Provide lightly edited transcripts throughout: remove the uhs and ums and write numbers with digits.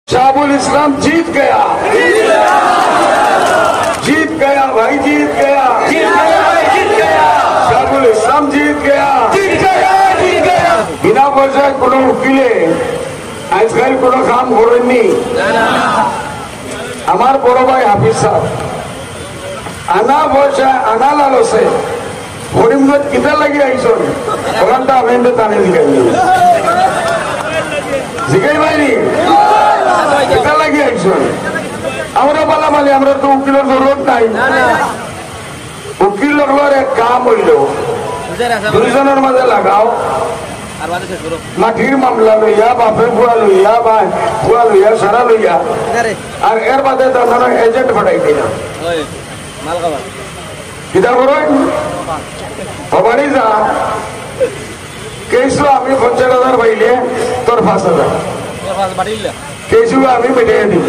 शाहुल इस्लाम जीत गया भाई, जीत गया शाहुल इस्लाम जीत गया। बिना পয়সায় কোনো উকিলে আজকাল কোনো কাম করেননি। আমার বড় ভাই হাফিজ সাহেব আনা পয়সা আনা লালসে হরিমগঞ্জ কিতা লাগি আইসন ওখানটা আমি টানে জিগাই ভাইনি কিতা লাগি আইসন। আমরা বলা মানে আমরা তো উকিলের জরুরত নাই। উকিল লগলার এক কাম হইল দুইজনের মাঝে লাগাও মাটির মামলা লইয়া বাপের বুয়া লইয়া বা বুয়া লইয়া সারা লইয়া আর এর বাদে তার এজেন্ট পাঠাই দিলাম কিতা করেন হবানি যা কেসু আমি 50,000 পাইলে তোর 5,000 কেসু আমি মিটিয়ে দিব।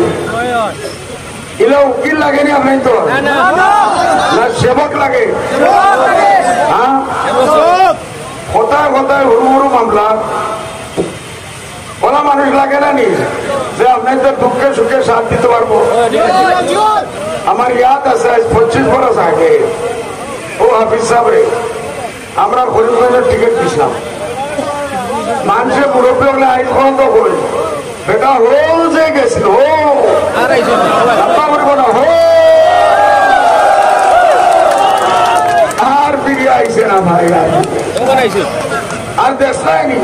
ইলা উকিল লাগেনি আপনি তো না সেবক লাগে। হ্যাঁ কোথায় কোথায় হুড়ু হুড়ু মামলা বলা মানুষ লাগে না নি যে আপনি তো দুঃখে সুখে সাথ দিতে পারবো। আমার ইয়াদ আছে 25 বছর আগে ও হাফিজ সাহেব রে আমরা হরিগঞ্জের টিকিট দিছিলাম। মানুষের মুরব্বী হলে আইন পর্যন্ত করি বেটা হো যে গেছিল আর ফিরিয়ে আইসে না ভাই আর দেখলাইনি।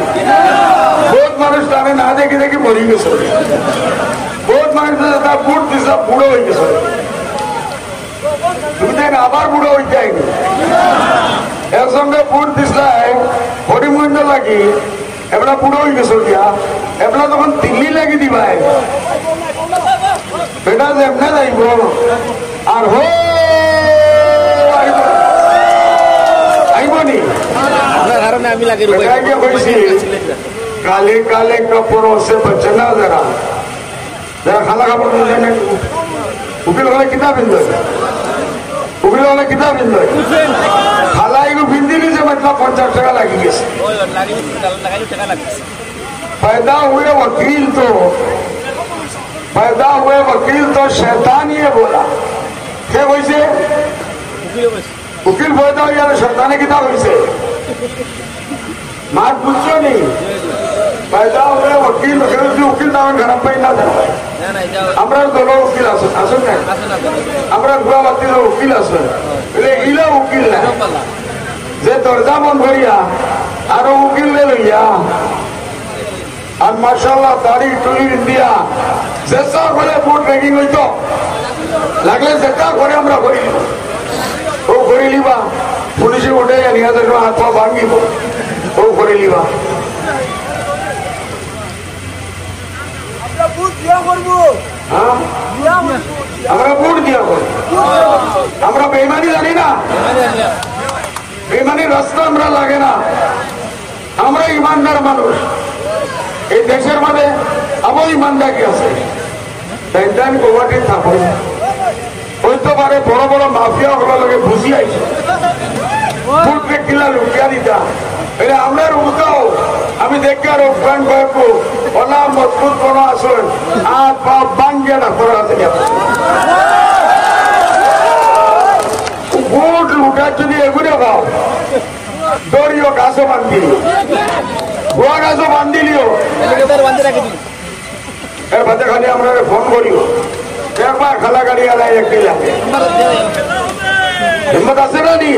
বহুত মানুষ তারা না দেখি দেখি মরি গেছে। বহুত মানুষ বুট দিস বুড়ো হয়ে গেছে। দুদিন আবার বুড়ো হয়ে যায়নি। এর সঙ্গে বুট দিসলাই হরিমগঞ্জ লাগি এবলা বুড়ো হয়ে গেছে দিয়া এবলা তখন দিল্লি লাগি দিবাই বেটা যেমনে যাইব আর হো আইবনি काले काले कपड़ों से बचना जरा जरा खाला कपड़ उकिल वाला कितना बिंदु उकिल वाला कितना बिंदु खाला को बिंदी से मतलब 50 টাকা लगी गए। पैदा हुए वकील तो शैतान ही बोला क्या वैसे उकिल पैदा हुआ शैतानी किताब वैसे मार पूछो नहीं पैदा हुए वकील उकिल नाम खराब पाई ना আমরা দল উকিল আসুন না আমরা গুয়াবাতির উকিল আসুন ইলা উকিল না যে দরজা বন্ধ করিয়া আরো উকিল লইয়া আর মাশাআল্লাহ তারিখ টুলি দিয়া যেসা বলে ভোট রেগিং হইতো লাগলে যেটা করে আমরা করি ও করে লিবা পুলিশে উঠে নিয়ে হাত পা ভাঙিব ও করে লিবা আমরা ভোট দিয়া করবো। আমরা বেইমানি জানি না, বেইমানির রাস্তা আমরা লাগে না। আমরা ইমানদার মানুষ। এই দেশের মধ্যে আমার ইমানদার কি আছে গুয়াহাটি থাকো হইতে পারে বড় বড় মাফিয়া ওগুলো লোকে বুঝি আইছে ভোট কিলা লুকিয়া দিতা এটা আমরা উল্টাও আমি দেখি আর ওখান কয়েকু ওলা মজবুত কোনো আসুন আর পা বাঙ্গিয়া ডাক্তার আছে ভোট লুটার যদি এগুলো খাও দড়িও গাছও বান্ধি গোয়া গাছও বান্ধিলিও এর বাদে খালি আমরা ফোন করিও একবার খালা গাড়ি আলাই একটি লাগে हिम्मत आसे ना नहीं।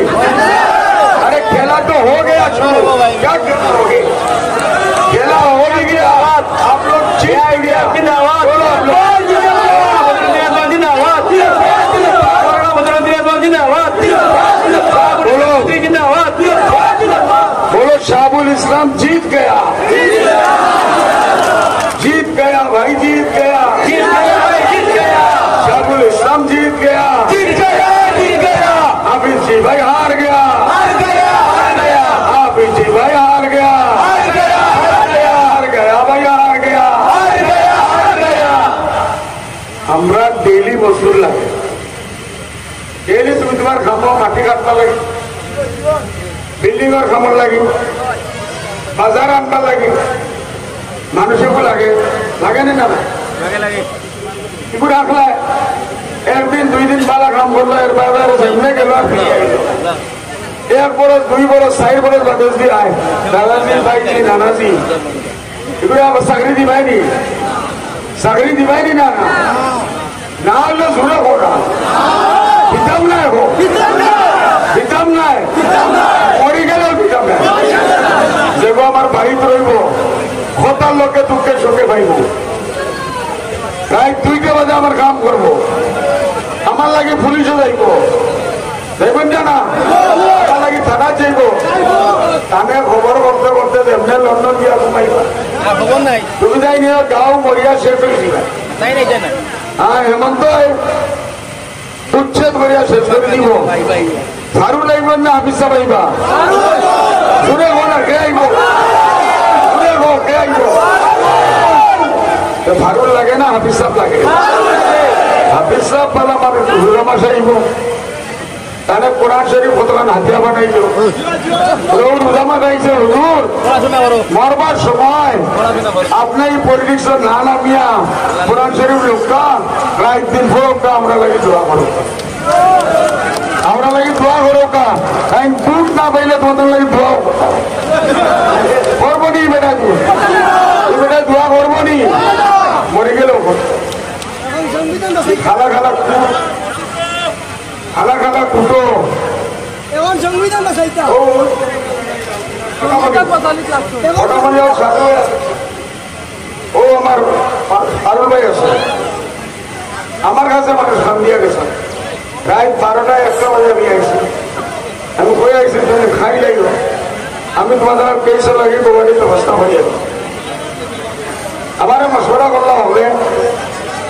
अरे खेला तो हो गया शुरू क्या खेला हो गया खेला हो भी गया आप लोग बोलो शाहुल इस्लाम जीत गया भाई जीत गया शाहुल इस्लाम जीत गया हाफिज जी भाई हार गया हाफिज जी भाई हार गया भाई हार गया हमरा डेली मजदूर लगे डेली तुम तुम्हार खामो माटी काटना लगी बिल्डिंग और खामर लगी बाजार आनবার लगी মানুষের লাগে না এগুলো রাখলে একদিন দুই দিন বালা কাম করলো এর বাজারে সামনে গেল আর ফিরে আইলো এক বরস 2 বরস 4 বরস বাদেশ দিয়ে আয় দাদাজি ভাইজি নানাজি এগুলো আবার চাকরি দিবাইনি না না হলে জোরে করা দিতাম নাই দিতাম নাই মরি গেলেও দিতাম নাই যেগো আমার বাড়িতে রইব হতার লোকে দুঃখে সুখে পাইব রাত 2টা বাজে আমার কাম করব আমার লাগে পুলিশও যাইব দেখবেন না আমার লাগে থানা যাইব থানে খবর করতে করতে এমনি লন্ডন গিয়া ঘুমাইবা তুমি যাই নিয়ে গাঁও মরিয়া শেষ করে দিবা হ্যাঁ হেমন্ত উচ্ছেদ করিয়া শেষ করে দিব ঝাড়ু লাগবেন না হাফিজ সাহেব আইবা জুড়ে গো না কে আইব জুড়ে গো কে আইব ঝাড়ু লাগে না হাফিজ সাহেব লাগে হাফিজ সাহেব পালা মানে হুজুর মাসে আইব তাহলে কোরআন শরীফ কতক্ষণ হাতিয়া বানাইল রোজামা গাইছে হুজুর মরবার সময় আপনি পলিটিক্স না নামিয়া কোরআন শরীফ লোকটা রাত দিন ফোরকা আমরা লাগে দোয়া করো আমরা লাগে দোয়া করোকা আমি দুধ না পাইলে তোমাদের লাগে দোয়া করবো নি বেটা বেটা দোয়া করবো নি মরে গেল খালা খালা খালা খালা কুটো এখন সংবিধান বাঁচাইতে ও আমার আরুল ভাই আছে আমার কাছে মানে সাম দিয়া গেছে রাত 12টা 1টা বাজে আমি আইছি আমি কই আইছি খাই লাগল আমি তোমাদের কেসে লাগে গোবাড়ির ব্যবস্থা হয়ে যাবে আবার মশওয়ারা করলাম হবে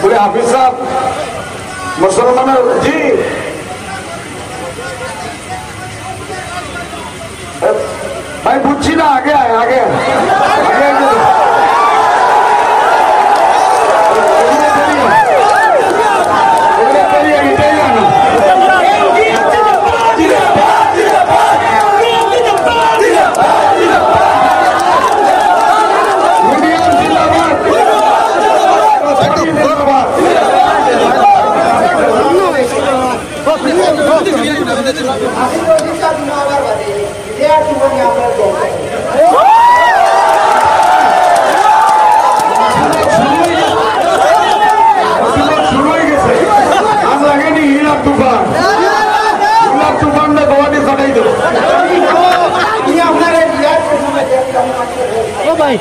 বলে হাফিজ সাহেব মুসলমানের জি ভাই বুঝছি না আগে আগে ভাই